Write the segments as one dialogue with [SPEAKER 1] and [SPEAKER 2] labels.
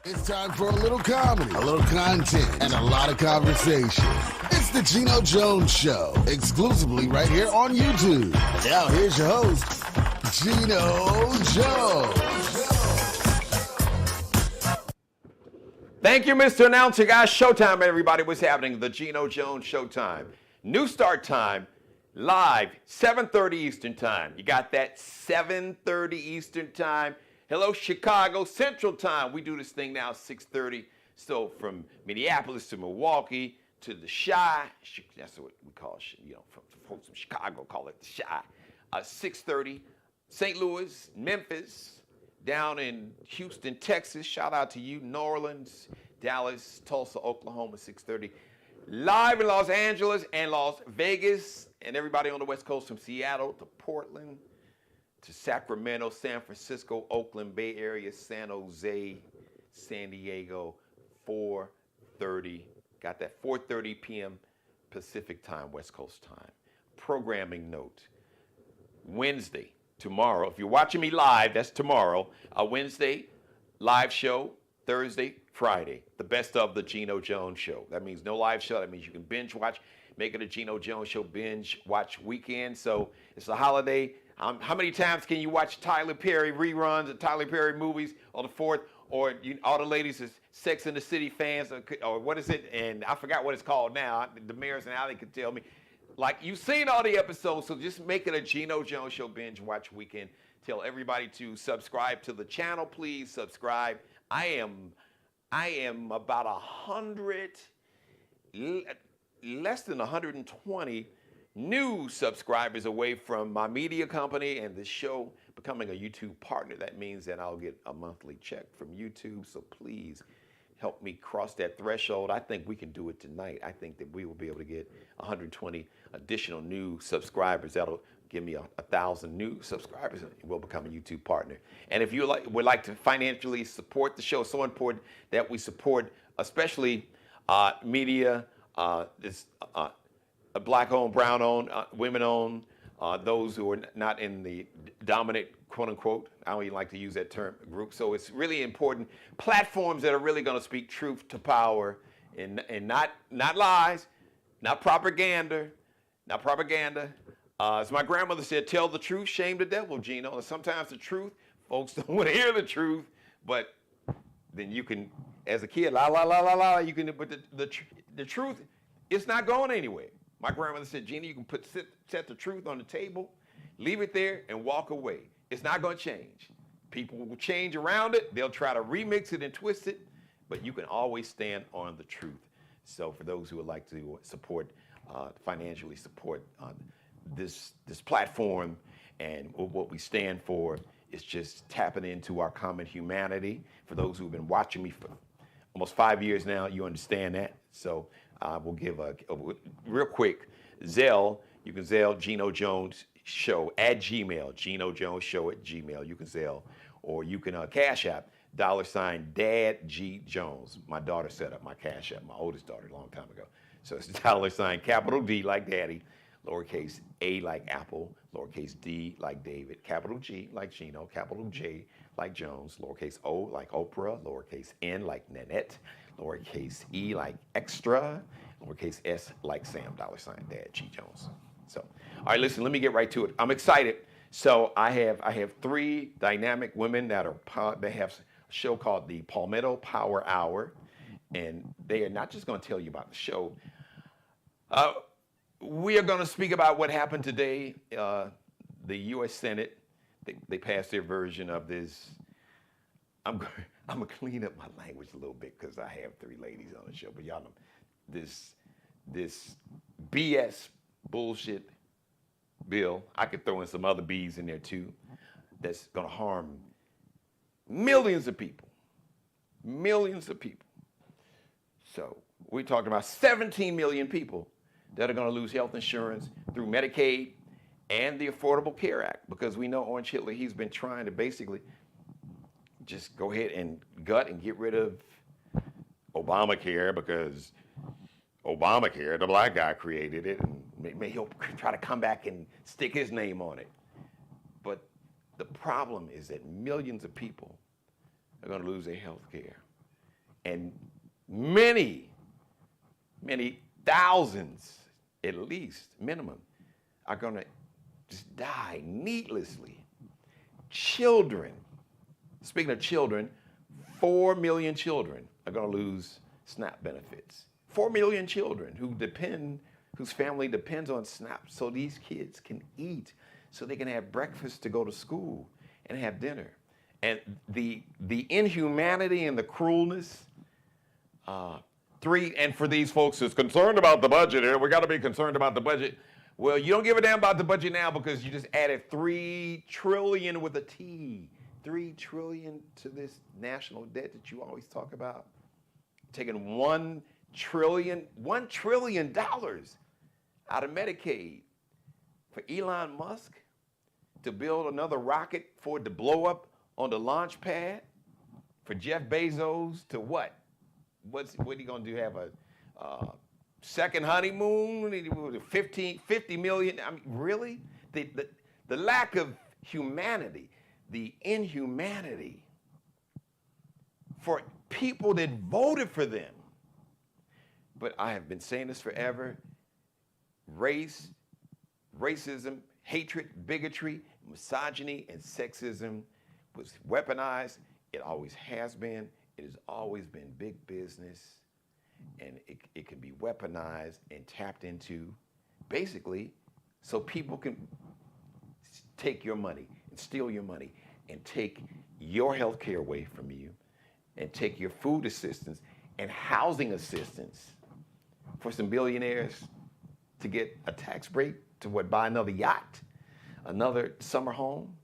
[SPEAKER 1] It's time for a little comedy, a little content, and a lot of conversation. It's the Geno Jones Show, exclusively right here on YouTube. And now here's your host, Geno Jones.
[SPEAKER 2] Thank you, Mr. Announcer. Guys, showtime, everybody. What's happening? The Geno Jones Showtime. New start time, live, 7:30 Eastern Time. You got that? 7:30 Eastern Time. Hello, Chicago Central Time. We do this thing now, 6:30. So from Minneapolis to Milwaukee to the Chi, that's what we call, folks from Chicago call it the Chi. 6:30, St. Louis, Memphis, down in Houston, Texas. Shout out to you, New Orleans, Dallas, Tulsa, Oklahoma, 6:30. Live in Los Angeles and Las Vegas, and everybody on the West Coast from Seattle to Portland, to Sacramento, San Francisco, Oakland, Bay Area, San Jose, San Diego, 4:30. Got that 4:30 p.m. Pacific time, West Coast time. Programming note, Wednesday, tomorrow, if you're watching me live, that's tomorrow. Wednesday, live show, Thursday, Friday. The best of the Geno Jones Show. That means no live show. That means you can binge watch, make it a Geno Jones Show binge watch weekend. So it's a holiday. How many times can you watch Tyler Perry reruns of Tyler Perry movies on the 4th? Or all the ladies is Sex and the City fans, or what is it? And I forgot what it's called now. The mayors and Allie could tell me. Like, you've seen all the episodes, so just make it a Geno Jones Show binge watch weekend. Tell everybody to subscribe to the channel, please subscribe. I am about 100, less than 120 new subscribers away from my media company and the show becoming a YouTube partner. That means that I'll get a monthly check from YouTube. So please help me cross that threshold. I think we can do it tonight. I think that we will be able to get 120 additional new subscribers. That'll give me 1,000 new subscribers and we'll become a YouTube partner. And if you would like to financially support the show, it's so important that we support, especially media, Black-owned, brown-owned, women-owned, those who are not in the dominant, quote-unquote, I don't even like to use that term, group. So it's really important. Platforms that are really going to speak truth to power and not lies, not propaganda, as my grandmother said, tell the truth, shame the devil, Geno. And sometimes the truth, folks don't want to hear the truth, but then you can, as a kid, you can, but the truth, it's not going anywhere. My grandmother said, Geno, you can set the truth on the table, leave it there, and walk away. It's not going to change. People will change around it. They'll try to remix it and twist it, but you can always stand on the truth. So for those who would like to support, financially support this platform and what we stand for, is just tapping into our common humanity. For those who have been watching me for almost 5 years now, you understand that. So we'll give a real quick Zelle. You can Zelle Geno Jones Show at Gmail, Geno Jones Show at Gmail. You can Zelle, or you can Cash App, $ Dad G Jones. My daughter set up my Cash App, my oldest daughter, a long time ago. So it's $ capital D like Daddy, lowercase a like Apple, lowercase d like David, capital G like Geno, capital J like Jones, lowercase o like Oprah, lowercase n like Nanette, lowercase e like extra, lowercase s like Sam, $ Dad G Jones. So, all right, listen, let me get right to it. I'm excited. So I have 3 dynamic women that have a show called the Palmetto Power Hour, and they are not just going to tell you about the show. We are going to speak about what happened today. The U.S. Senate, they passed their version of this. I'm going to clean up my language a little bit because I have 3 ladies on the show. But y'all know this BS bullshit bill. I could throw in some other B's in there too. That's going to harm millions of people. Millions of people. So we're talking about 17 million people that are going to lose health insurance through Medicaid and the Affordable Care Act, because we know Orange Hitler, he's been trying to basically just go ahead and gut and get rid of Obamacare, because Obamacare, the black guy created it, and maybe he'll try to come back and stick his name on it. But the problem is that millions of people are going to lose their health care. And many thousands, at least, minimum, are going to just die needlessly. Children, speaking of children, 4 million children are going to lose SNAP benefits. 4 million children whose family depends on SNAP so these kids can eat, so they can have breakfast to go to school and have dinner. And the inhumanity and the cruelness, and for these folks who's concerned about the budget here, we got to be concerned about the budget. Well, you don't give a damn about the budget now because you just added $3 trillion with a T. $3 trillion to this national debt that you always talk about. Taking $1 trillion out of Medicaid for Elon Musk to build another rocket for it to blow up on the launch pad, for Jeff Bezos to what? What are you gonna do? Have a second honeymoon? 50 million? I mean, really? The lack of humanity, the inhumanity for people that voted for them. But I have been saying this forever. Racism, hatred, bigotry, misogyny, and sexism was weaponized. It always has been. It has always been big business. And it can be weaponized and tapped into, basically, so people can take your money and steal your money and take your health care away from you and take your food assistance and housing assistance for some billionaires to get a tax break to buy another yacht, another summer home.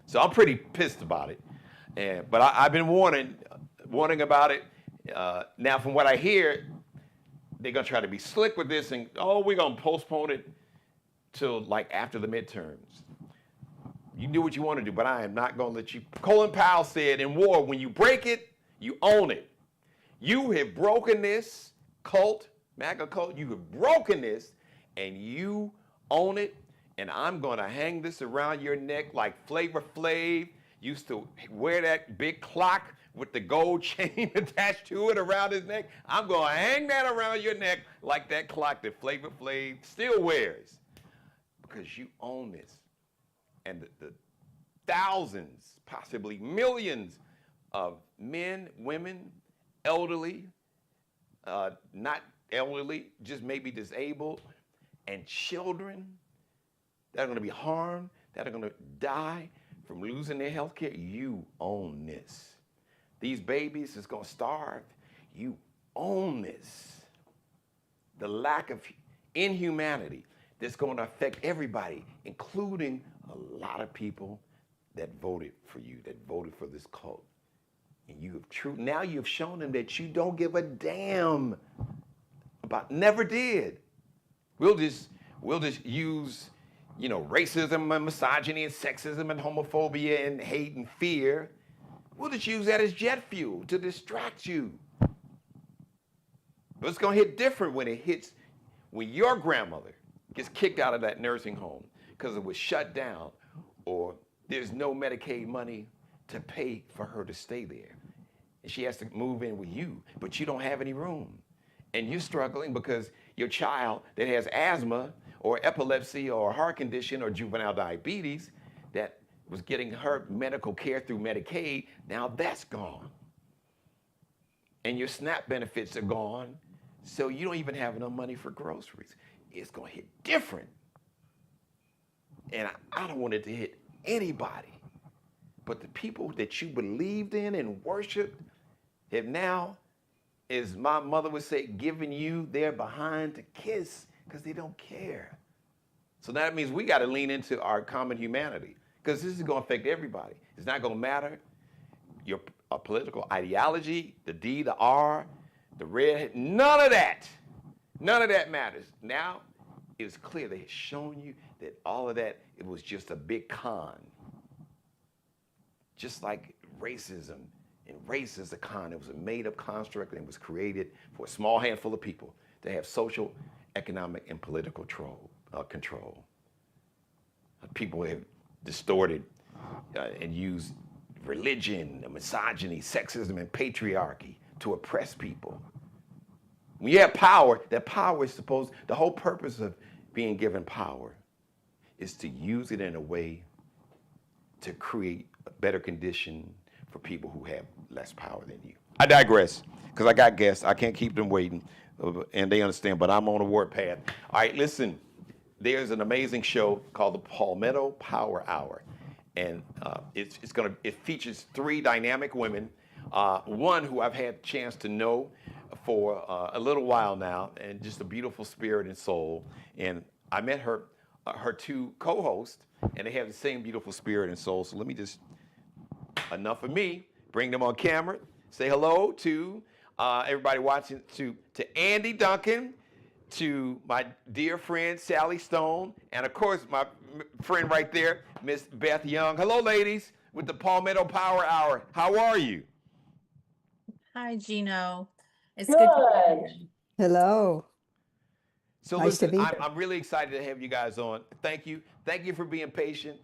[SPEAKER 2] So I'm pretty pissed about it. But I've been warning about it. Now, from what I hear, they're gonna try to be slick with this and, we're gonna postpone it till like after the midterms. You do what you want to do, but I am not gonna let you. Colin Powell said in war, when you break it, you own it. You have broken this cult, MAGA cult, you have broken this, and you own it, and I'm gonna hang this around your neck like Flavor Flav used to wear that big clock with the gold chain attached to it around his neck. I'm gonna hang that around your neck like that clock that Flavor Flav still wears, because you own this. And the thousands, possibly millions of men, women, elderly, not elderly, just maybe disabled, and children that are gonna be harmed, that are gonna die from losing their health care, you own this. These babies is gonna starve, you own this. The lack of inhumanity that's gonna affect everybody, including a lot of people that voted for you, that voted for this cult. And now you've shown them that you don't give a damn about, never did. We'll just use, racism and misogyny and sexism and homophobia and hate and fear. We'll just use that as jet fuel to distract you. But it's gonna hit different when your grandmother gets kicked out of that nursing home because it was shut down, or there's no Medicaid money to pay for her to stay there. And she has to move in with you, but you don't have any room. And you're struggling because your child that has asthma or epilepsy or a heart condition or juvenile diabetes that was getting her medical care through Medicaid, now that's gone. And your SNAP benefits are gone, so you don't even have enough money for groceries. It's gonna hit different. And I don't want it to hit anybody. But the people that you believed in and worshiped have now, as my mother would say, given you their behind to kiss because they don't care. So that means we got to lean into our common humanity, because this is going to affect everybody. It's not going to matter your political ideology, the D, the R, the red, none of that matters. Now it's clear they have shown you that all of that, it was just a big con. Just like racism, and race is a con. It was a made-up construct, and it was created for a small handful of people to have social, economic, and political control. People have distorted and used religion, misogyny, sexism, and patriarchy to oppress people. When you have power, that power is the whole purpose of being given power is to use it in a way to create a better condition for people who have less power than you. I digress, because I got guests. I can't keep them waiting, and they understand, but I'm on a warpath. All right, listen, there's an amazing show called the Palmetto Power Hour, and it features three dynamic women, one who I've had a chance to know for a little while now, and just a beautiful spirit and soul. And I met her two co-hosts, and they have the same beautiful spirit and soul. So let me just, enough of me, bring them on camera. Say hello to everybody watching, to Andy Duncan, to my dear friend Sally Stone, and of course my friend right there, Miss Beth Young. Hello, ladies, with the Palmetto Power Hour. How are you?
[SPEAKER 3] Hi, Geno. It's good to be here.
[SPEAKER 4] Hello.
[SPEAKER 2] So
[SPEAKER 4] Nice to
[SPEAKER 2] listen,
[SPEAKER 4] be here.
[SPEAKER 2] I'm really excited to have you guys on. Thank you for being patient.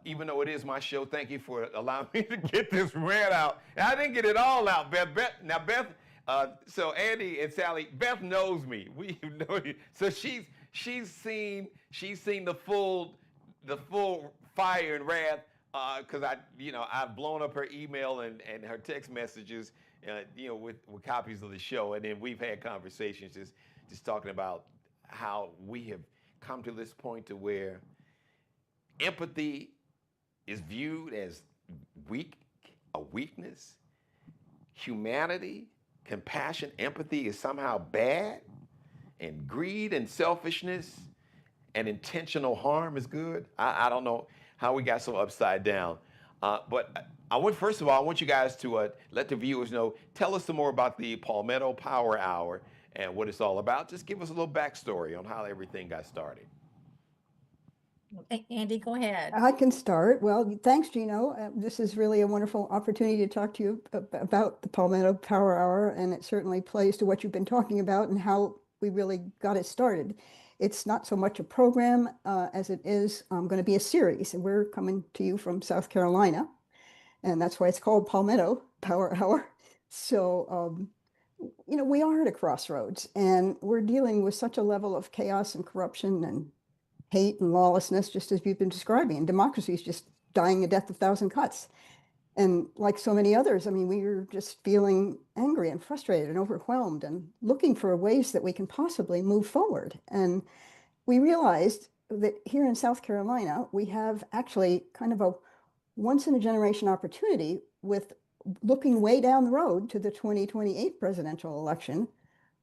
[SPEAKER 2] Even though it is my show, thank you for allowing me to get this rant out. And I didn't get it all out, Beth. Beth. So Andy and Sally, Beth knows me. We know you. So she's seen the full fire and wrath, because I've blown up her email and her text messages, with copies of the show, and then we've had conversations just talking about how we have come to this point to where empathy is viewed as a weakness. Humanity, compassion, empathy is somehow bad, and greed and selfishness and intentional harm is good. I don't know how we got so upside down, but first of all, I want you guys to let the viewers know. Tell us some more about the Palmetto Power Hour and what it's all about. Just give us a little backstory on how everything got started.
[SPEAKER 3] Andy, go ahead.
[SPEAKER 4] I can start. Well, thanks, Geno. This is really a wonderful opportunity to talk to you about the Palmetto Power Hour, and it certainly plays to what you've been talking about and how we really got it started. It's not so much a program as it is going to be a series, and we're coming to you from South Carolina, and that's why it's called Palmetto Power Hour. So, we are at a crossroads, and we're dealing with such a level of chaos and corruption and hate and lawlessness, just as you've been describing. And democracy is just dying a death of 1,000 cuts. And like so many others, we are just feeling angry and frustrated and overwhelmed and looking for ways that we can possibly move forward. And we realized that here in South Carolina, we have actually kind of a once-in-a-generation opportunity with looking way down the road to the 2028 presidential election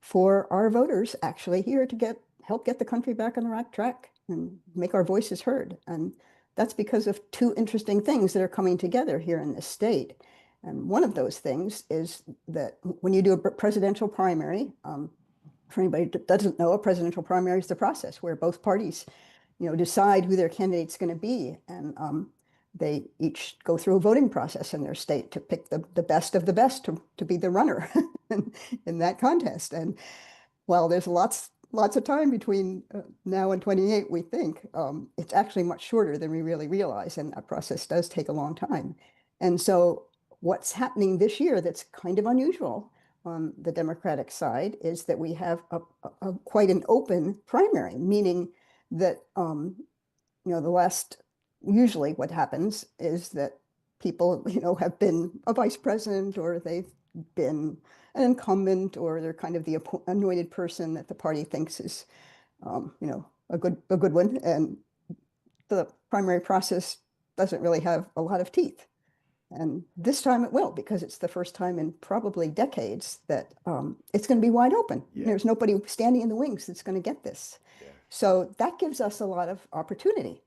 [SPEAKER 4] for our voters actually here to help get the country back on the right track and make our voices heard. And that's because of two interesting things that are coming together here in this state. And one of those things is that when you do a presidential primary, for anybody that doesn't know, a presidential primary is the process where both parties, decide who their candidate's going to be. And they each go through a voting process in their state to pick the best of the best to be the runner in that contest. And while there's lots of time between now and 28, we think it's actually much shorter than we really realize, and that process does take a long time. And so what's happening this year that's kind of unusual on the Democratic side is that we have a quite an open primary, meaning that usually what happens is that people have been a vice president, or they've been an incumbent, or they're kind of the anointed person that the party thinks is, a good one. And the primary process doesn't really have a lot of teeth. And this time it will, because it's the first time in probably decades that it's going to be wide open.
[SPEAKER 2] Yeah.
[SPEAKER 4] There's nobody standing in the wings that's going to get this.
[SPEAKER 2] Yeah.
[SPEAKER 4] So that gives us a lot of opportunity.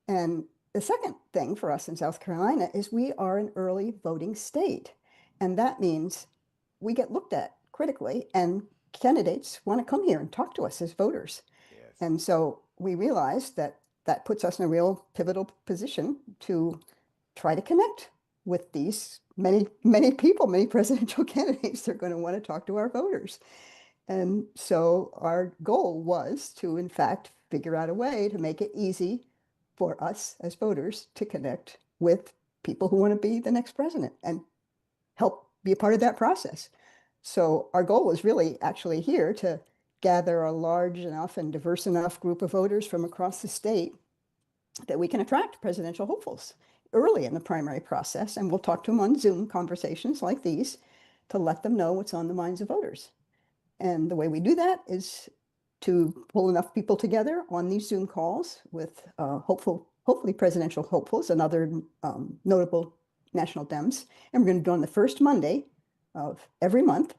[SPEAKER 4] And the second thing for us in South Carolina is we are an early voting state. And that means we get looked at critically, and candidates want to come here and talk to us as voters.
[SPEAKER 2] Yes.
[SPEAKER 4] And so we realized that puts us in a real pivotal position to try to connect with these many people, many presidential candidates. They're going to want to talk to our voters. And so our goal was to, in fact, figure out a way to make it easy for us as voters to connect with people who want to be the next president and help be a part of that process. So our goal was really actually here to gather a large enough and diverse enough group of voters from across the state that we can attract presidential hopefuls early in the primary process. And we'll talk to them on Zoom conversations like these to let them know what's on the minds of voters. And the way we do that is to pull enough people together on these Zoom calls with hopefully presidential hopefuls and other notable national Dems. And we're going to do it on the first Monday of every month.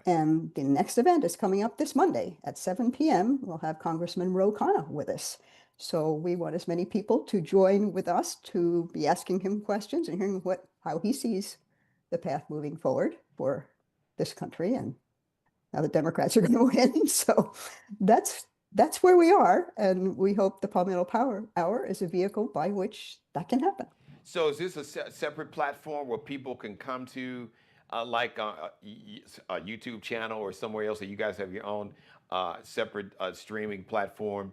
[SPEAKER 4] And the next event is coming up this Monday at 7 p.m. We'll have Congressman Ro Khanna with us. So we want as many people to join with us to be asking him questions and hearing how he sees the path moving forward for this country. And now the Democrats are going to win. So that's where we are. And we hope the Palmetto Power Hour is a vehicle by which that can happen.
[SPEAKER 2] So is this a separate platform where people can come to, like a YouTube channel or somewhere else that you guys have your own separate streaming platform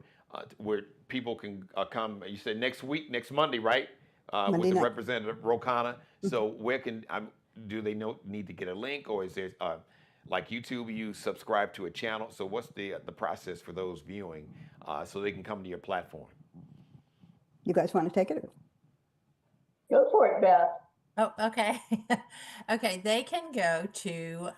[SPEAKER 2] where people can come? You said next week, next Monday, right?
[SPEAKER 4] Monday
[SPEAKER 2] With the
[SPEAKER 4] night.
[SPEAKER 2] Representative Ro Khanna. So where can do they need to get a link, or is there like YouTube, you subscribe to a channel? So what's the process for those viewing so they can come to your platform?
[SPEAKER 4] You guys want to take it?
[SPEAKER 5] Go for it, Beth.
[SPEAKER 3] Oh, okay. Okay, they can go to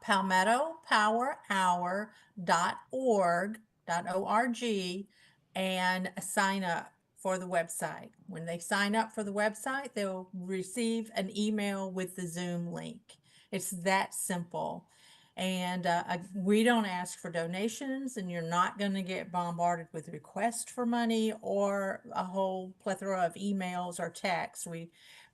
[SPEAKER 3] palmettopowerhour.org, and sign up for the website. When they sign up for the website, they'll receive an email with the Zoom link. It's that simple. And we don't ask for donations, and you're not going to get bombarded with requests for money or a whole plethora of emails or texts.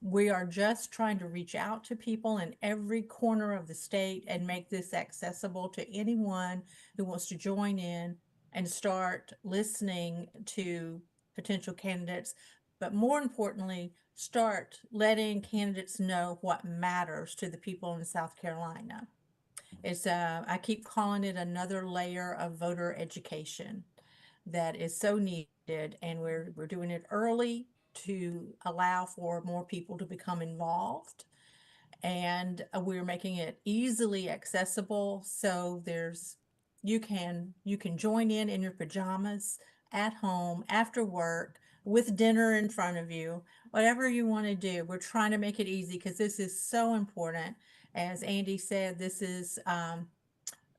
[SPEAKER 3] We are just trying to reach out to people in every corner of the state and make this accessible to anyone who wants to join in and start listening to potential candidates. But more importantly, start letting candidates know what matters to the people in South Carolina. It's I keep calling it another layer of voter education that is so needed, and we're doing it early to allow for more people to become involved, and we're making it easily accessible. So you can join in your pajamas at home after work with dinner in front of you, whatever you want to do. We're trying to make it easy because this is so important. As Andy said, this is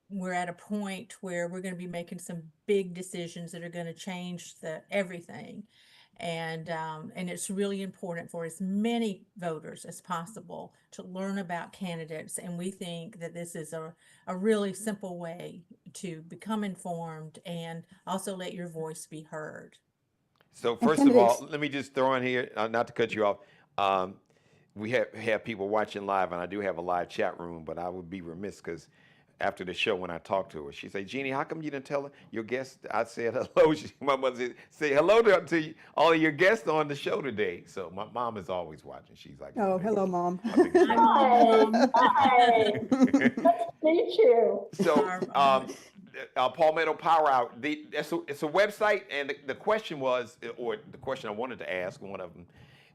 [SPEAKER 3] we're at a point where we're going to be making some big decisions that are going to change everything, and it's really important for as many voters as possible to learn about candidates. And we think that this is a really simple way to become informed and also let your voice be heard.
[SPEAKER 2] So first of all, let me just throw in here, not to cut you off. We have people watching live, and I do have a live chat room, but I would be remiss because after the show, when I talked to her, she said, "Jeannie, how come you didn't tell your guests?" I said hello. My mother said, "Say hello to all of your guests on the show today." So my mom is always watching. She's like,
[SPEAKER 4] "Oh, hello, Mom."
[SPEAKER 5] Hi. Nice to meet you.
[SPEAKER 2] So Palmetto Power Hour, it's a website, and the question was, or the question I wanted to ask, one of them,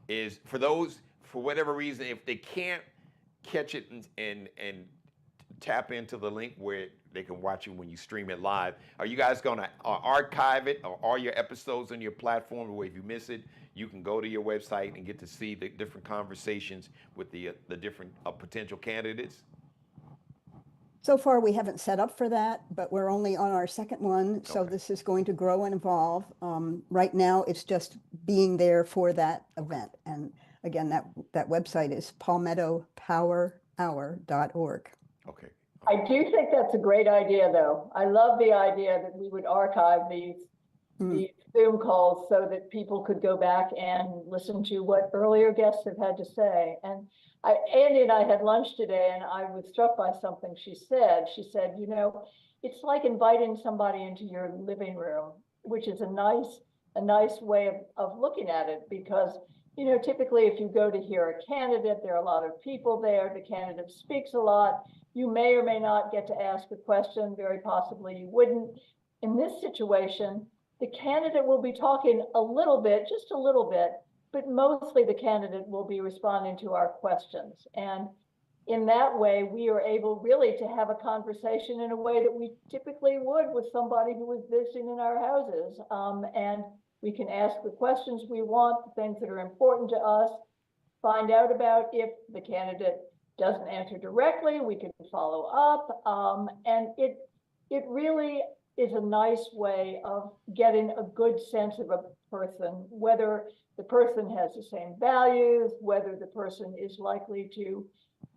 [SPEAKER 2] is for those, for whatever reason, if they can't catch it and tap into the link where they can watch you when you stream it live, are you guys going to archive it, or all your episodes on your platform, where if you miss it, you can go to your website and get to see the different conversations with the different potential candidates?
[SPEAKER 4] So far, we haven't set up for that, but we're only on our second one. So this is going to grow and evolve. Right now, it's just being there for that event. And again, that website is palmettopowerhour.org.
[SPEAKER 2] Okay.
[SPEAKER 5] I do think that's a great idea, though. I love the idea that we would archive these Zoom calls so that people could go back and listen to what earlier guests have had to say. And Andy and I had lunch today, and I was struck by something she said. She said, you know, it's like inviting somebody into your living room, which is a nice way of looking at it, because, you know, typically if you go to hear a candidate, there are a lot of people there. The candidate speaks a lot. You may or may not get to ask a question. Very possibly you wouldn't. In this situation, the candidate will be talking a little bit, just a little bit, but mostly the candidate will be responding to our questions. And in that way, we are able really to have a conversation in a way that we typically would with somebody who was visiting in our houses. And we can ask the questions we want, the things that are important to us, find out about if the candidate doesn't answer directly, we can follow up. And it really is a nice way of getting a good sense of a person, whether the person has the same values, whether the person is likely to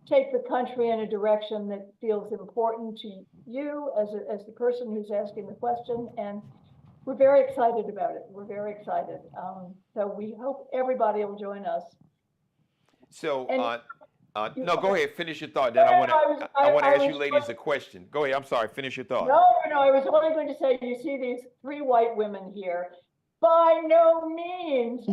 [SPEAKER 5] take the country in a direction that feels important to you as the person who's asking the question. And we're very excited about it. We're very excited. So we hope everybody will join us.
[SPEAKER 2] So,
[SPEAKER 5] And
[SPEAKER 2] no, go ahead, finish your thought. Then I want to ask you ladies a question. Go ahead. I'm sorry. Finish your thought.
[SPEAKER 5] No, I was only going to say, you see these three white women here. By no means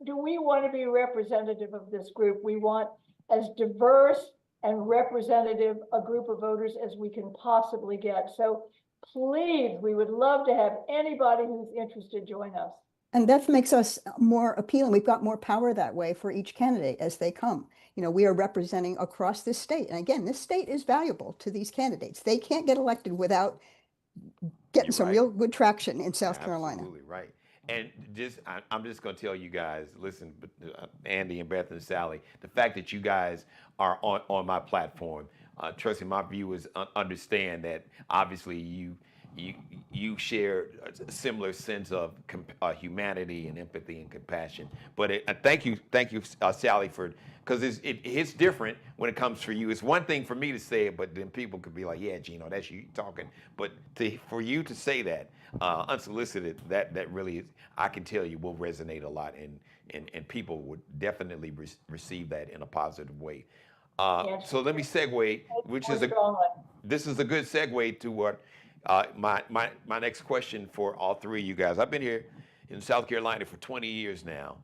[SPEAKER 5] do we want to be representative of this group. We want as diverse and representative a group of voters as we can possibly get. So please, we would love to have anybody who's interested join us.
[SPEAKER 4] And that makes us more appealing. We've got more power that way for each candidate as they come. You know, we are representing across this state. And again, this state is valuable to these candidates. They can't get elected without getting some real good traction in South Carolina.
[SPEAKER 2] Absolutely right. And I'm just going to tell you guys, listen, Andy and Beth and Sally, the fact that you guys are on my platform, trust me, my viewers understand that obviously you share a similar sense of humanity and empathy and compassion. But thank you, Sally, because it's different when it comes for you. It's one thing for me to say it, but then people could be like, yeah, Geno, that's you talking. But for you to say that unsolicited, that really is, I can tell you, will resonate a lot, and people would definitely receive that in a positive way.
[SPEAKER 5] Yes.
[SPEAKER 2] So let me segue, this is a good segue to what my next question for all three of you guys. I've been here in South Carolina for 20 years now,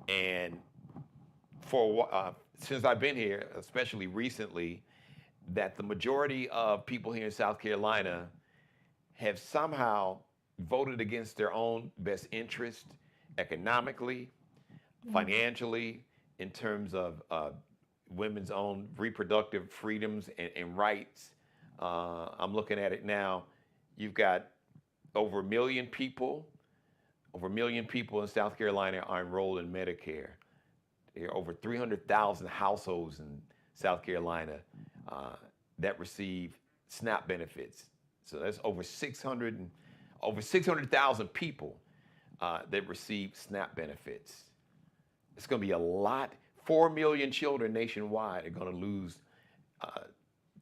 [SPEAKER 2] and since I've been here, especially recently, that the majority of people here in South Carolina have somehow voted against their own best interest economically, financially, in terms of women's own reproductive freedoms and rights. I'm looking at it now. You've got over a million people in South Carolina are enrolled in Medicare. There are over 300,000 households in South Carolina that receive SNAP benefits. So that's over 600,000 people that receive SNAP benefits. It's going to be a lot. 4 million children nationwide are going to lose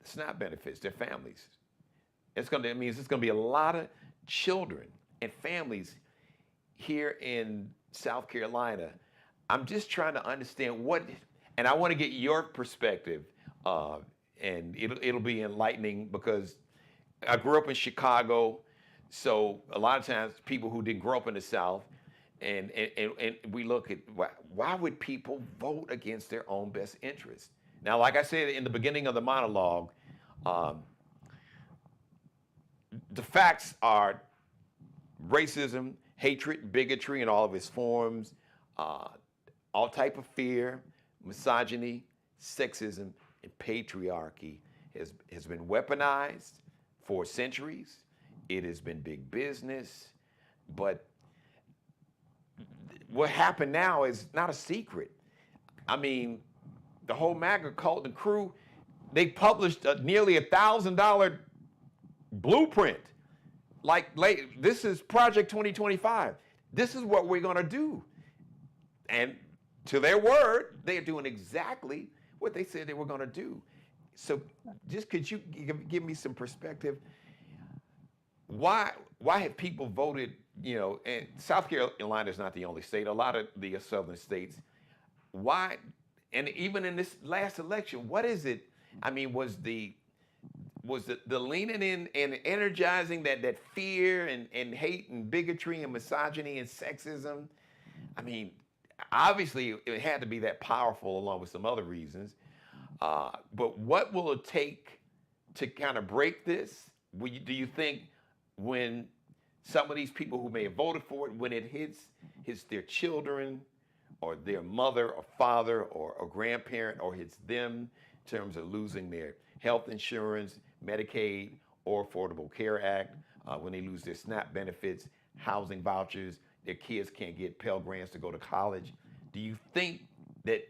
[SPEAKER 2] SNAP benefits, their families. That means it's going to be a lot of children and families here in South Carolina. I'm just trying to understand and I want to get your perspective, and it'll be enlightening because I grew up in Chicago, so a lot of times people who didn't grow up in the South, and we look at why would people vote against their own best interest? Now, like I said in the beginning of the monologue, the facts are racism, hatred, bigotry in all of its forms, all type of fear, misogyny, sexism, and patriarchy has been weaponized for centuries. It has been big business, but what happened now is not a secret. I mean, the whole MAGA cult and crew, they published nearly $1,000 blueprint. This is Project 2025. This is what we're going to do. And to their word, they are doing exactly what they said they were going to do. So just could you give me some perspective? Why have people voted, and South Carolina is not the only state, a lot of the southern states. Why, and even in this last election, what is it? I mean, was the leaning in and energizing that fear and hate and bigotry and misogyny and sexism? I mean, obviously it had to be that powerful along with some other reasons. But what will it take to kind of break this? Do you think when some of these people who may have voted for it, when it hits their children or their mother or father or a grandparent, or it's them in terms of losing their health insurance, Medicaid, or Affordable Care Act, when they lose their SNAP benefits, housing vouchers, their kids can't get Pell Grants to go to college. Do you think that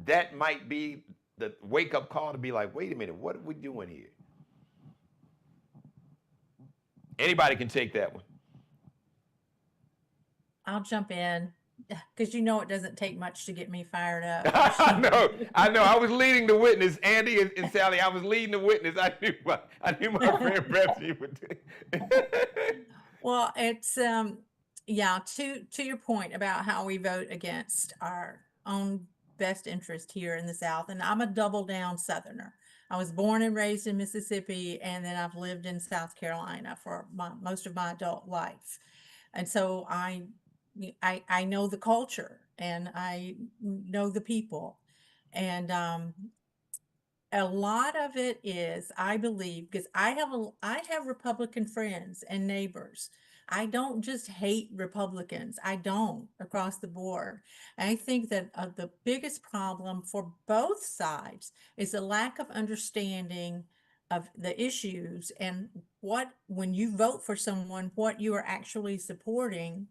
[SPEAKER 2] that might be the wake-up call to be like, wait a minute, what are we doing here? Anybody can take that one.
[SPEAKER 3] I'll jump in because it doesn't take much to get me fired up.
[SPEAKER 2] I know. I was leading the witness, Andy and Sally. I was leading the witness. I knew my friend Betsy would.
[SPEAKER 3] Well, it's yeah. To your point about how we vote against our own best interest here in the South, and I'm a double down Southerner. I was born and raised in Mississippi, and then I've lived in South Carolina for most of my adult life, and so I know the culture and I know the people, and a lot of it is, I believe, because I have Republican friends and neighbors. I don't just hate Republicans. I don't across the board. I think that the biggest problem for both sides is a lack of understanding of the issues and when you vote for someone, what you are actually supporting.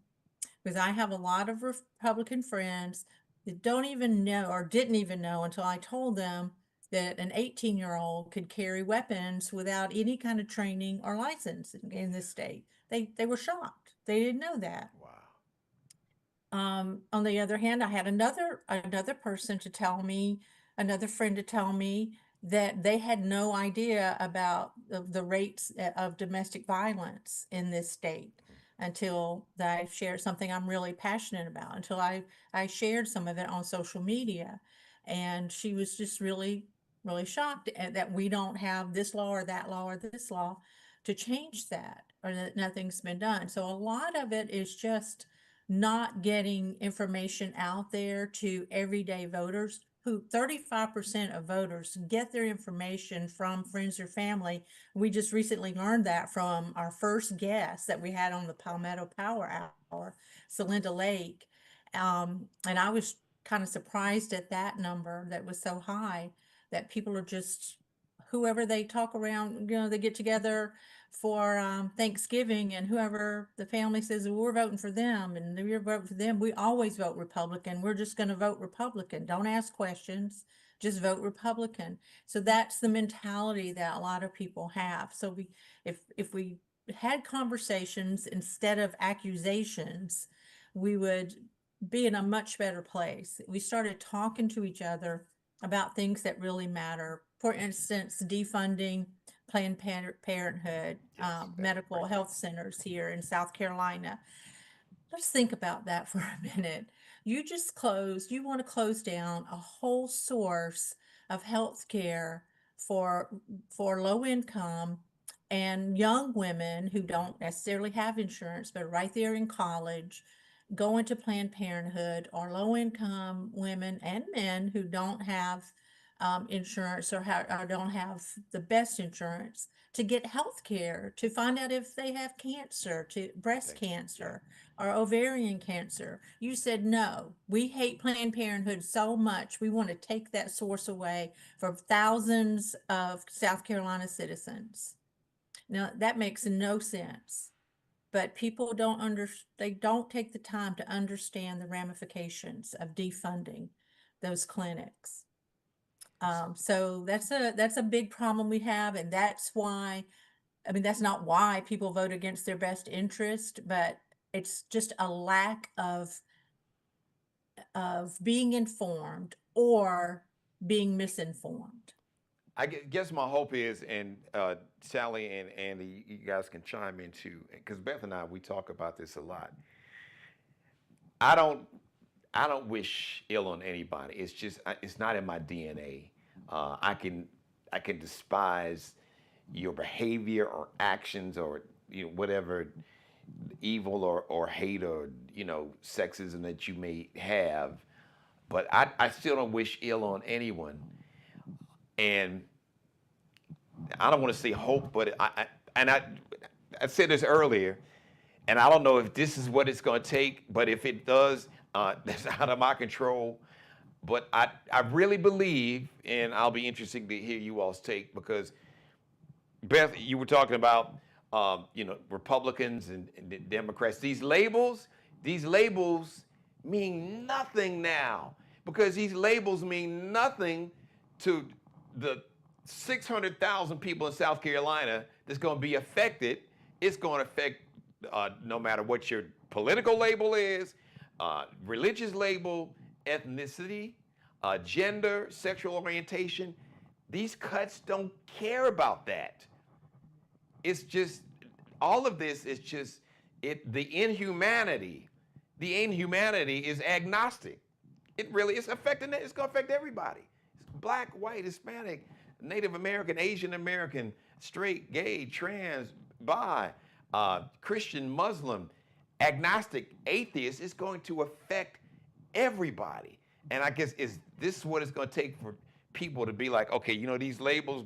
[SPEAKER 3] Because I have a lot of Republican friends that don't even know or didn't even know until I told them that an 18-year-old could carry weapons without any kind of training or license in this state. They were shocked. They didn't know that.
[SPEAKER 2] Wow.
[SPEAKER 3] On the other hand, I had another person to tell me, another friend to tell me that they had no idea about the rates of domestic violence in this state until I shared something I'm really passionate about, until I shared some of it on social media. And she was just really, really shocked that we don't have this law or that law or this law to change that, or that nothing's been done. So a lot of it is just not getting information out there to everyday voters, who 35% of voters get their information from friends or family. We just recently learned that from our first guest that we had on the Palmetto Power Hour, Celinda Lake. And I was kind of surprised at that number that was so high, that people are just, whoever they talk around, they get together for Thanksgiving, and whoever the family says, well, we're voting for them and we're voting for them, we always vote Republican. We're just going to vote Republican. Don't ask questions, just vote Republican. So that's the mentality that a lot of people have. So if we had conversations instead of accusations, we would be in a much better place. We started talking to each other about things that really matter. For instance, defunding Planned Parenthood, medical health centers here in South Carolina. Let's think about that for a minute. You want to close down a whole source of health care for low income and young women who don't necessarily have insurance, but right there in college, going to Planned Parenthood, or low income women and men who don't have insurance, or don't have the best insurance, to get health care, to find out if they have cancer, to breast cancer or ovarian cancer. You said, no, we hate Planned Parenthood so much, we want to take that source away for thousands of South Carolina citizens. Now, that makes no sense. But people they don't take the time to understand the ramifications of defunding those clinics. So that's a big problem we have, and that's why, that's not why people vote against their best interest, but it's just a lack of being informed or being misinformed.
[SPEAKER 2] I guess my hope is, and Sally and Andy, you guys can chime in too, because Beth and I, we talk about this a lot. I don't wish ill on anybody. It's just, it's not in my DNA. I can despise your behavior or actions, or whatever evil or hate or sexism that you may have, but I still don't wish ill on anyone. And I don't want to say hope, but I said this earlier, and I don't know if this is what it's going to take, but if it does, that's out of my control. But I really believe, and I'll be interested to hear you all's take, because Beth, you were talking about, Republicans and Democrats. These labels mean nothing now, because these labels mean nothing to the 600,000 people in South Carolina that's going to be affected. It's going to affect no matter what your political label is, religious label, ethnicity, gender, sexual orientation. These cuts don't care about that. It's just, all of this is just the inhumanity. The inhumanity is agnostic. It really is affecting it. It's going to affect everybody. Black, white, Hispanic, Native American, Asian American, straight, gay, trans, bi, Christian, Muslim, agnostic, atheist. It's going to affect everybody. And I guess, is this what it's going to take for people to be like, okay, these labels,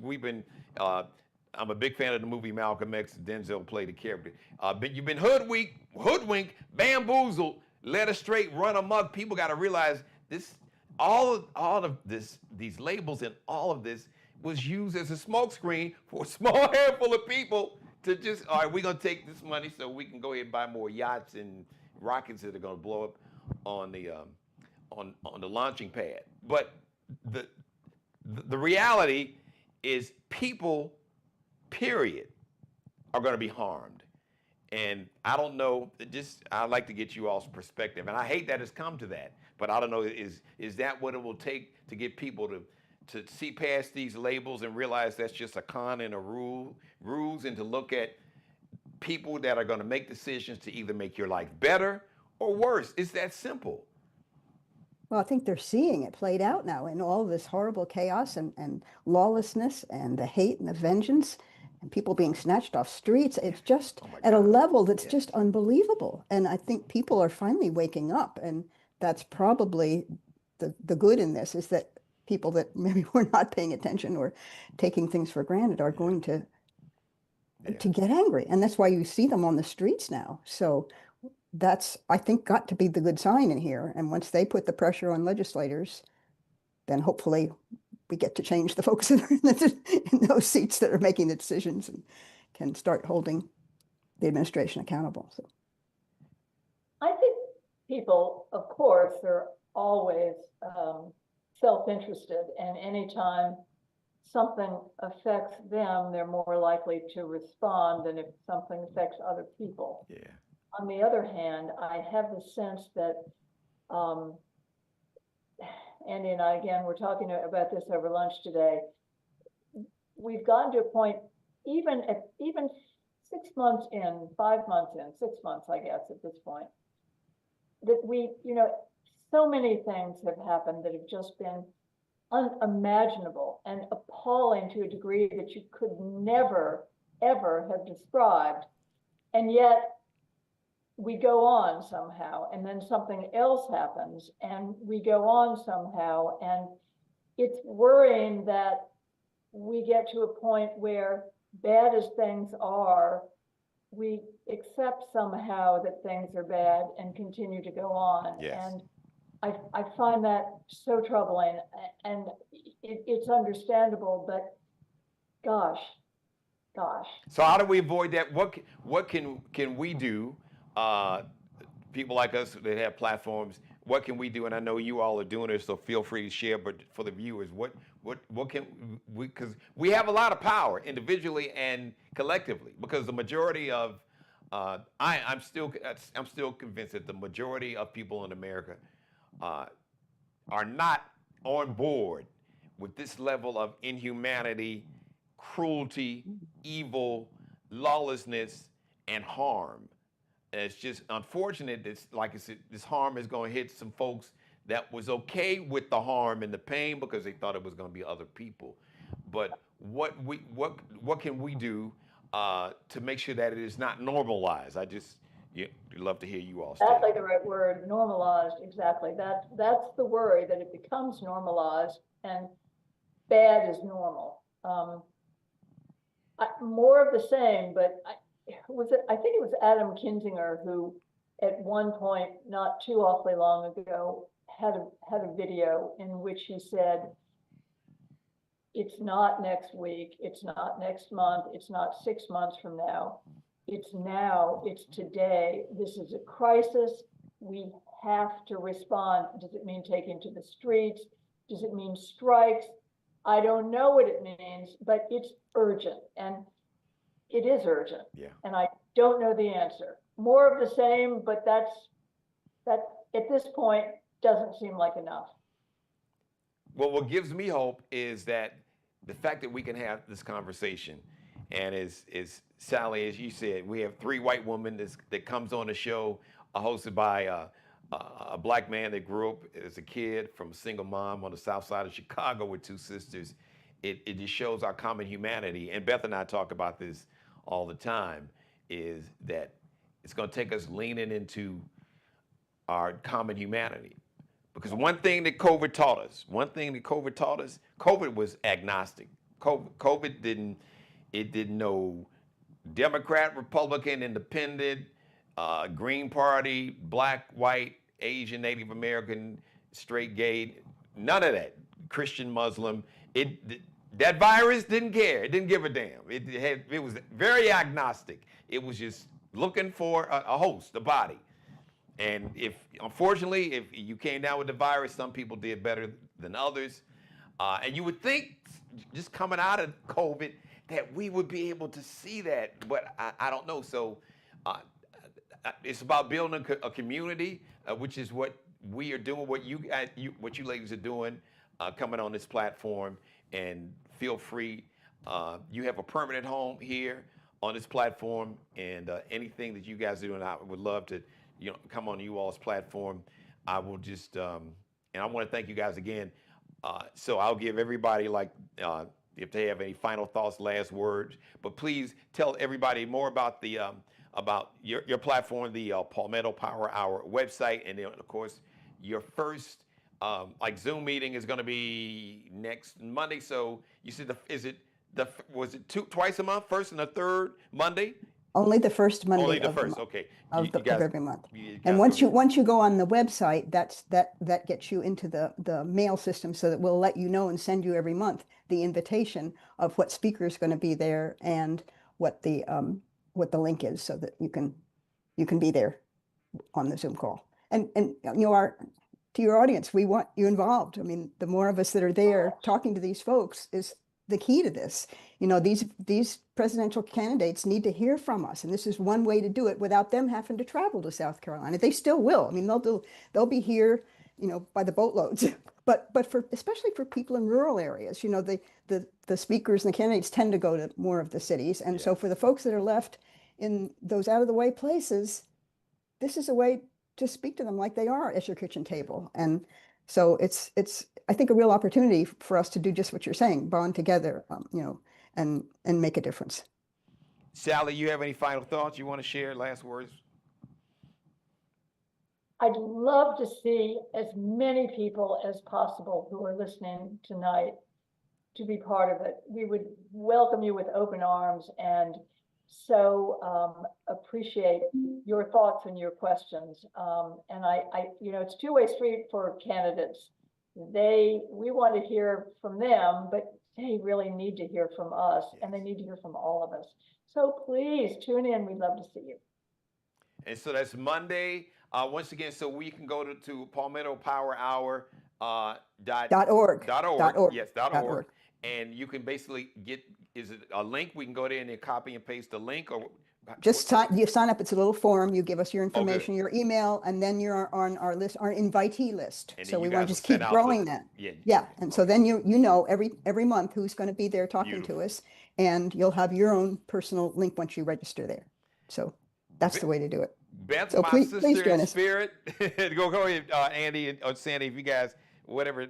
[SPEAKER 2] I'm a big fan of the movie Malcolm X. Denzel played the character. But you've been hoodwinked, bamboozled, led astray, run amok. People got to realize this. All of this, these labels and all of this was used as a smokescreen for a small handful of people to just, all right, we're gonna take this money so we can go ahead and buy more yachts and rockets that are gonna blow up on the launching pad. But the reality is, people, period, are going to be harmed. And I don't know, I'd like to get you all's perspective. And I hate that it's come to that, but I don't know, is that what it will take to get people to see past these labels and realize that's just a con and a rules, and to look at people that are going to make decisions to either make your life better or worse? It's that simple.
[SPEAKER 4] Well, I think they're seeing it played out now in all this horrible chaos and lawlessness and the hate and the vengeance and people being snatched off streets. It's just at a level that's just unbelievable. And I think people are finally waking up. And that's probably the good in this, is that people that maybe were not paying attention or taking things for granted are going to get angry. And that's why you see them on the streets now. So that's, I think, got to be the good sign in here. And once they put the pressure on legislators, then hopefully we get to change the folks in those seats that are making the decisions and can start holding the administration accountable. So
[SPEAKER 5] I think people, of course, are always self-interested, and anytime something affects them, they're more likely to respond than if something affects other people.
[SPEAKER 2] Yeah.
[SPEAKER 5] On the other hand, I have the sense that, Andy and I, again, we're talking about this over lunch today. We've gotten to a point, even 6 months in, 5 months in, 6 months, I guess, at this point, that so many things have happened that have just been unimaginable and appalling to a degree that you could never, ever have described. And yet, we go on somehow, and then something else happens, and we go on somehow, and it's worrying that we get to a point where, bad as things are, we accept somehow that things are bad and continue to go on.
[SPEAKER 2] Yes.
[SPEAKER 5] And I find that so troubling, and it's understandable, but gosh.
[SPEAKER 2] So how do we avoid that? What can we do? People like us that have platforms, what can we do? And I know you all are doing it, so feel free to share. But for the viewers, what can we? Because we have a lot of power individually and collectively. Because the majority of I'm still convinced that the majority of people in America are not on board with this level of inhumanity, cruelty, evil, lawlessness, and harm. And it's just unfortunate that, like I said, this harm is going to hit some folks that was okay with the harm and the pain because they thought it was going to be other people. But what can we do to make sure that it is not normalized? I'd love to hear you all say.
[SPEAKER 5] Exactly the right word, normalized. Exactly. That's the worry, that it becomes normalized and bad is normal. More of the same, but I think it was Adam Kinzinger who at one point, not too awfully long ago, had a video in which he said, it's not next week, it's not next month, it's not 6 months from now. It's now, it's today. This is a crisis. We have to respond. Does it mean taking to the streets? Does it mean strikes? I don't know what it means, but it's urgent, and it is urgent.
[SPEAKER 2] Yeah.
[SPEAKER 5] And I don't know the answer. More of the same, but that at this point doesn't seem like enough.
[SPEAKER 2] Well, what gives me hope is that the fact that we can have this conversation, and is Sally, as you said, we have 3 white women that comes on the show, hosted by a black man that grew up as a kid from a single mom on the south side of Chicago with 2 sisters. It just shows our common humanity. And Beth and I talk about this all the time, is that it's going to take us leaning into our common humanity. Because one thing that COVID taught us, COVID was agnostic. COVID didn't know Democrat, Republican, Independent, Green Party, black, white, Asian, Native American, straight, gay, none of that. Christian, Muslim. That virus didn't care. It didn't give a damn. It was very agnostic. It was just looking for a host, a body. And unfortunately, if you came down with the virus, some people did better than others. And you would think, just coming out of COVID, that we would be able to see that, but I don't know. So it's about building a community, which is what we are doing, what you ladies are doing, coming on this platform. And feel free, you have a permanent home here on this platform, and anything that you guys are doing, I would love to come on you all's platform. I will just, and I want to thank you guys again. So I'll give everybody, if they have any final thoughts, last words, but please tell everybody more about about your platform, the Palmetto Power Hour website, and then of course your first Zoom meeting is going to be next Monday. So you said, was it twice a month, first and the third Monday?
[SPEAKER 4] Only the first Monday.
[SPEAKER 2] Only the
[SPEAKER 4] of
[SPEAKER 2] first,
[SPEAKER 4] the month,
[SPEAKER 2] okay.
[SPEAKER 4] of every month. And
[SPEAKER 2] once
[SPEAKER 4] once you go on the website, that gets you into the mail system, so that we'll let you know and send you every month the invitation of what speaker is going to be there and what the link is, so that you can be there on the Zoom call. And to your audience, we want you involved. I mean, the more of us that are there talking to these folks is the key to this. These presidential candidates need to hear from us, and this is one way to do it without them having to travel to South Carolina. They still will. I mean, they'll be here, by the boatloads. But especially for people in rural areas, the speakers and the candidates tend to go to more of the cities, and so for the folks that are left in those out of the way places, this is a way to speak to them like they are at your kitchen table. And so it's I think a real opportunity for us to do just what you're saying, bond together, and make a difference.
[SPEAKER 2] Sally, you have any final thoughts you want to share? Last words?
[SPEAKER 5] I'd love to see as many people as possible who are listening tonight to be part of it. We would welcome you with open arms, and so appreciate your thoughts and your questions. And it's two-way street for candidates. We want to hear from them, but they really need to hear from us, and they need to hear from all of us. So please tune in. We'd love to see you.
[SPEAKER 2] And so that's Monday. Once again, so we can go to Palmetto Power Hour
[SPEAKER 4] .org.
[SPEAKER 2] Yes, .org. And you can basically is it a link? We can go there and then copy and paste the link, or
[SPEAKER 4] just you sign up. It's a little form. You give us your information, your email, and then you're on our list, our invitee list. So we want to just keep growing that. Yeah. And so then you know every month who's going to be there talking to us, and you'll have your own personal link once you register there. So that's the way to do it.
[SPEAKER 2] Beth,
[SPEAKER 4] so
[SPEAKER 2] my sister in spirit. Go ahead, Andy or Sandy, if you guys, whatever,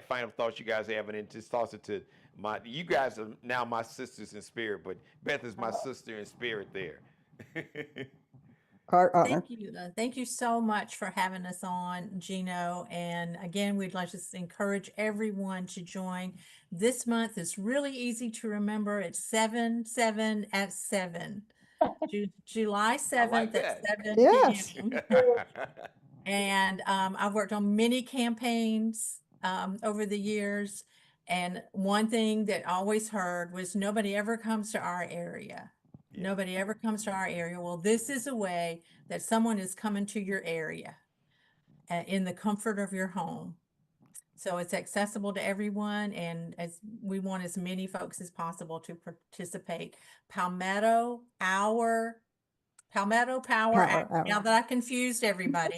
[SPEAKER 2] final thoughts you guys have, and then just toss it to you guys are now my sisters in spirit, but Beth is my sister in spirit there.
[SPEAKER 4] Our honor.
[SPEAKER 3] Thank you. Thank you so much for having us on, Geno. And again, we'd like to encourage everyone to join. This month is really easy to remember. It's 7/7 at 7. July
[SPEAKER 2] I
[SPEAKER 3] 7th
[SPEAKER 2] like
[SPEAKER 3] at
[SPEAKER 2] that.
[SPEAKER 3] 7
[SPEAKER 4] Yes.
[SPEAKER 3] p.m. And I've worked on many campaigns over the years. And one thing that I always heard was nobody ever comes to our area.
[SPEAKER 2] Yeah.
[SPEAKER 3] Nobody ever comes to our area. Well, this is a way that someone is coming to your area in the comfort of your home. So it's accessible to everyone, and as we want as many folks as possible to participate. Palmetto Power
[SPEAKER 4] Power
[SPEAKER 3] Hour. Now
[SPEAKER 4] Hour.
[SPEAKER 3] that I confused everybody,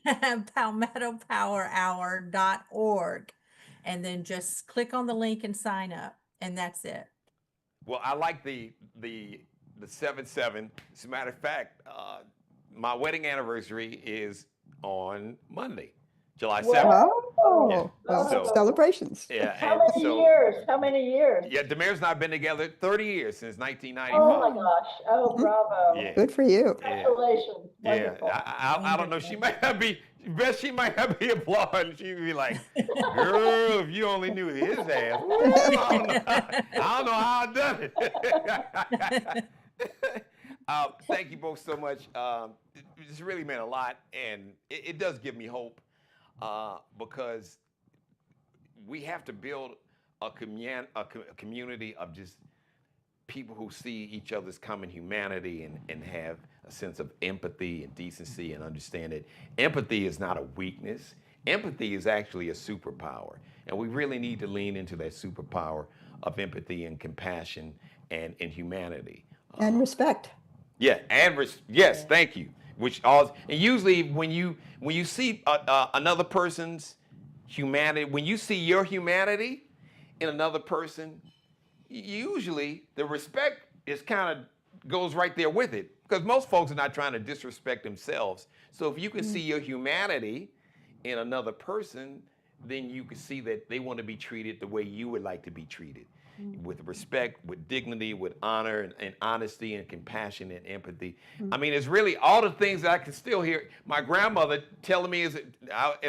[SPEAKER 3] palmettopowerhour.org, and then just click on the link and sign up, and that's it.
[SPEAKER 2] Well, I like the 7/7. As a matter of fact, my wedding anniversary is on Monday, July 7th.
[SPEAKER 4] Oh,
[SPEAKER 2] Yeah.
[SPEAKER 4] well,
[SPEAKER 2] So-
[SPEAKER 4] celebrations.
[SPEAKER 2] Yeah,
[SPEAKER 5] How
[SPEAKER 2] and
[SPEAKER 5] many
[SPEAKER 2] so
[SPEAKER 5] years? How many years?
[SPEAKER 2] yeah, Demir's and I have been together 30 years since
[SPEAKER 5] Oh my
[SPEAKER 2] 1995.
[SPEAKER 5] gosh. Oh, bravo.
[SPEAKER 2] Yeah.
[SPEAKER 4] Good for you.
[SPEAKER 2] Yeah.
[SPEAKER 5] Congratulations.
[SPEAKER 2] Yeah,
[SPEAKER 5] Wonderful.
[SPEAKER 2] I don't know. She might not be. Best she might not be applauding. She'd be like, "Girl, if you only knew his ass, woo, I don't know how I done it." Thank you both so much. This really meant a lot, and it does give me hope because we have to build a community of just people who see each other's common humanity and have a sense of empathy and decency and understand that empathy is not a weakness. Empathy is actually a superpower. And we really need to lean into that superpower of empathy and compassion and humanity.
[SPEAKER 4] And respect.
[SPEAKER 2] Yeah, yes, thank you. Which all, and usually when you see another person's humanity, when you see your humanity in another person, usually the respect is kind of goes right there with it, because most folks are not trying to disrespect themselves. So if you can see your humanity in another person, then you can see that they want to be treated the way you would like to be treated, with respect, with dignity, with honor, and honesty, and compassion, and empathy. I mean, it's really all the things that I can still hear my grandmother telling me as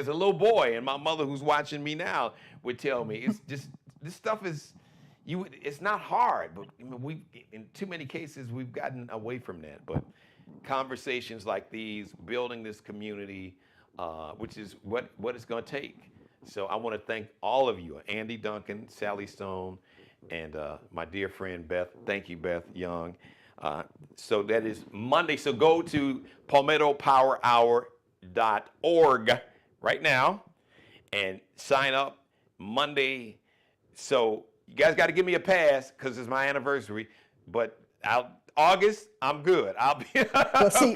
[SPEAKER 2] a little boy, and my mother, who's watching me now, would tell me. It's just, this stuff is, it's not hard, but in too many cases we've gotten away from that. But conversations like these, building this community, which is what it's going to take. So I want to thank all of you, Andy Duncan, Sally Stone, and my dear friend Beth. Thank you, Beth Young. So that is Monday. So go to palmettopowerhour.org right now and sign up Monday. So you guys got to give me a pass because it's my anniversary. But August, I'm good. I'll be.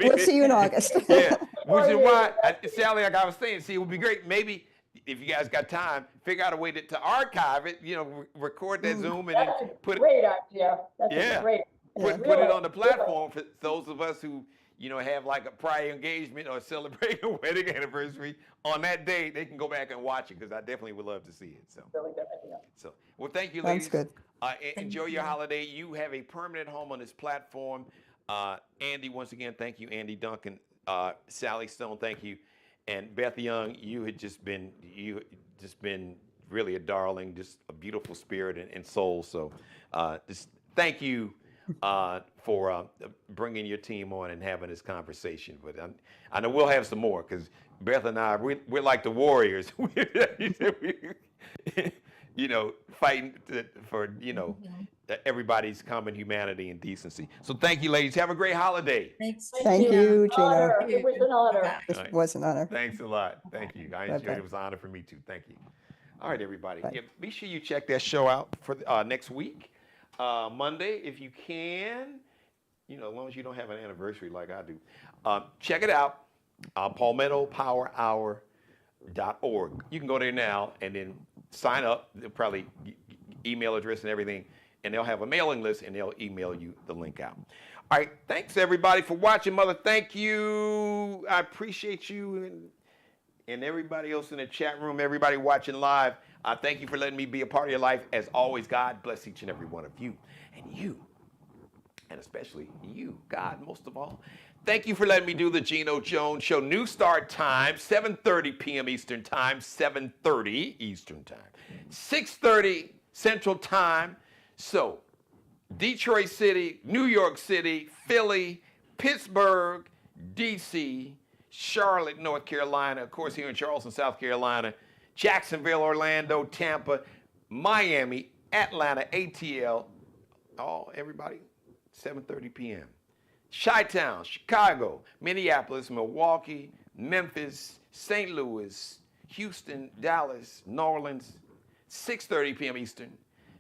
[SPEAKER 4] We'll see you in August.
[SPEAKER 2] Yeah, which is why, Sally, like I was saying, see, it would be great. Maybe if you guys got time, figure out a way to archive it. Record that Zoom and then
[SPEAKER 5] That's a
[SPEAKER 2] put it.
[SPEAKER 5] great idea. That's a great.
[SPEAKER 2] Put it on the platform for those of us who have like a prior engagement or celebrate a wedding anniversary on that day. They can go back and watch it because I definitely would love to see it. So,
[SPEAKER 5] Really good idea.
[SPEAKER 2] so well, thank you,
[SPEAKER 4] Sounds
[SPEAKER 2] ladies.
[SPEAKER 4] good.
[SPEAKER 2] Enjoy your holiday. You have a permanent home on this platform. Andy, once again, thank you. Andy Duncan, Sally Stone, thank you, and Beth Young. You had just been really a darling, just a beautiful spirit and soul. So, just thank you for bringing your team on and having this conversation. But I know we'll have some more because Beth and I, we're like the warriors. Fighting for, everybody's common humanity and decency. So thank you, ladies. Have a great holiday.
[SPEAKER 3] Thanks.
[SPEAKER 4] Thank you, Geno.
[SPEAKER 5] Honor. It was an honor.
[SPEAKER 3] Bye.
[SPEAKER 4] This was an honor.
[SPEAKER 2] Thanks a lot. Thank you. I enjoyed it. It was an honor for me too. Thank you. All right, everybody.
[SPEAKER 4] Bye.
[SPEAKER 2] Yeah, be sure you check that show out for next week, Monday, if you can. As long as you don't have an anniversary like I do. Check it out, palmettopowerhour.org. You can go there now and then sign up. They'll probably email address and everything, and they'll have a mailing list, and they'll email you the link out. All right, thanks everybody for watching. Mother, thank you. I appreciate you and everybody else in the chat room, everybody watching live. Thank you for letting me be a part of your life. As always, God bless each and every one of you, and especially you, God, most of all. Thank you for letting me do the Geno Jones Show. New start time, 7:30 p.m. Eastern Time, 7:30 Eastern Time, 6:30 Central Time. So Detroit City, New York City, Philly, Pittsburgh, DC, Charlotte, North Carolina, of course here in Charleston, South Carolina, Jacksonville, Orlando, Tampa, Miami, Atlanta, ATL, everybody, 7:30 p.m. Chi-Town, Chicago, Minneapolis, Milwaukee, Memphis, St. Louis, Houston, Dallas, New Orleans, 6:30 p.m. Eastern.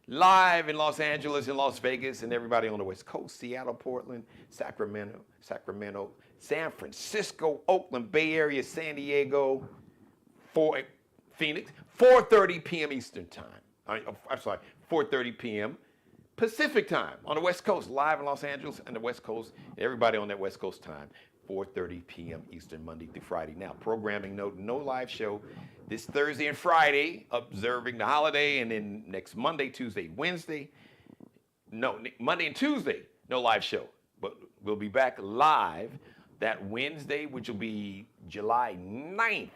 [SPEAKER 2] Live in Los Angeles and Las Vegas and everybody on the West Coast, Seattle, Portland, Sacramento, San Francisco, Oakland, Bay Area, San Diego, Phoenix, 4:30 p.m. Eastern time. I'm sorry, 4:30 p.m. Pacific time on the West Coast, live in Los Angeles and the West Coast, everybody on that West Coast time, 4:30 p.m. Eastern, Monday through Friday. Now, programming note, no live show this Thursday and Friday, observing the holiday, and then next Monday, Tuesday, Wednesday. No, Monday and Tuesday, no live show. But we'll be back live that Wednesday, which will be July 9th,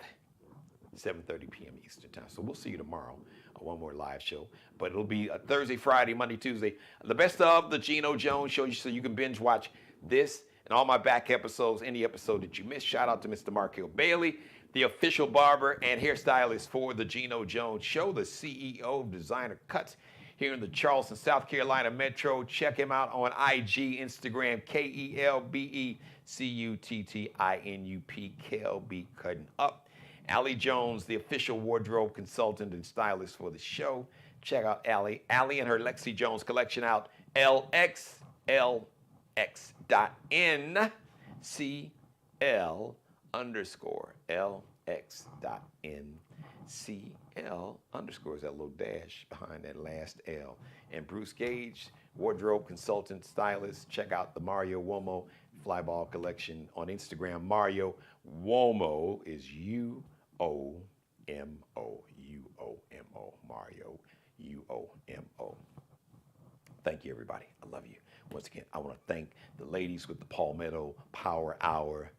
[SPEAKER 2] 7:30 p.m. Eastern time. So we'll see you tomorrow. One more live show, but it'll be a Thursday, Friday, Monday, Tuesday. The best of the Geno Jones Show, so you can binge watch this and all my back episodes, any episode that you missed. Shout out to Mr. Markel Bailey, the official barber and hairstylist for the Geno Jones Show, the CEO of Designer Cuts here in the Charleston, South Carolina Metro. Check him out on IG, Instagram, KELBECUTTINUP, KLB Cutting Up. Allie Jones, the official wardrobe consultant and stylist for the show. Check out Allie. Allie and her Lexi Jones collection out, LXL_LX.NCL_is that little dash behind that last L. And Bruce Gage, wardrobe consultant, stylist. Check out the Mario Uomo Flyball collection on Instagram. Mario Uomo is UOMO, Mario UOMO. Thank you, everybody. I love you. Once again, I want to thank the ladies with the Palmetto Power Hour,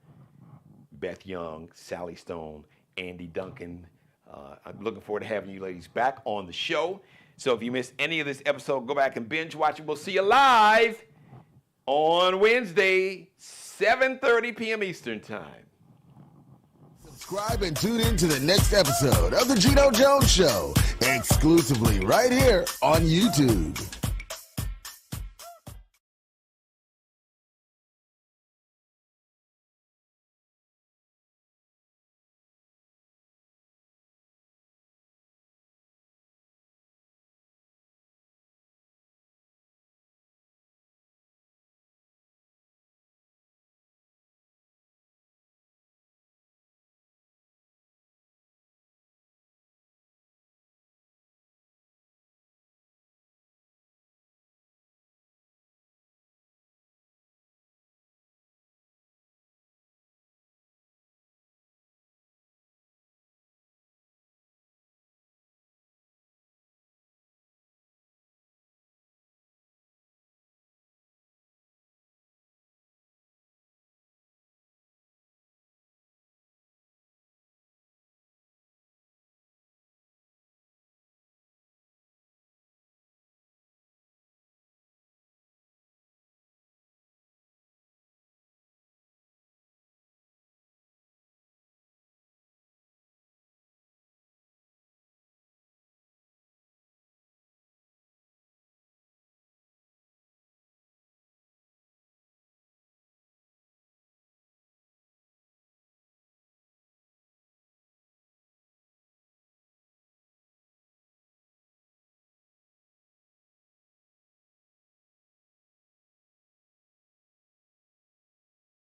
[SPEAKER 2] Beth Young, Sally Stone, Andy Duncan. I'm looking forward to having you ladies back on the show. So if you missed any of this episode, go back and binge watch it. We'll see you live on Wednesday, 7:30 p.m. Eastern Time.
[SPEAKER 1] Subscribe and tune in to the next episode of The Geno Jones Show, exclusively right here on YouTube.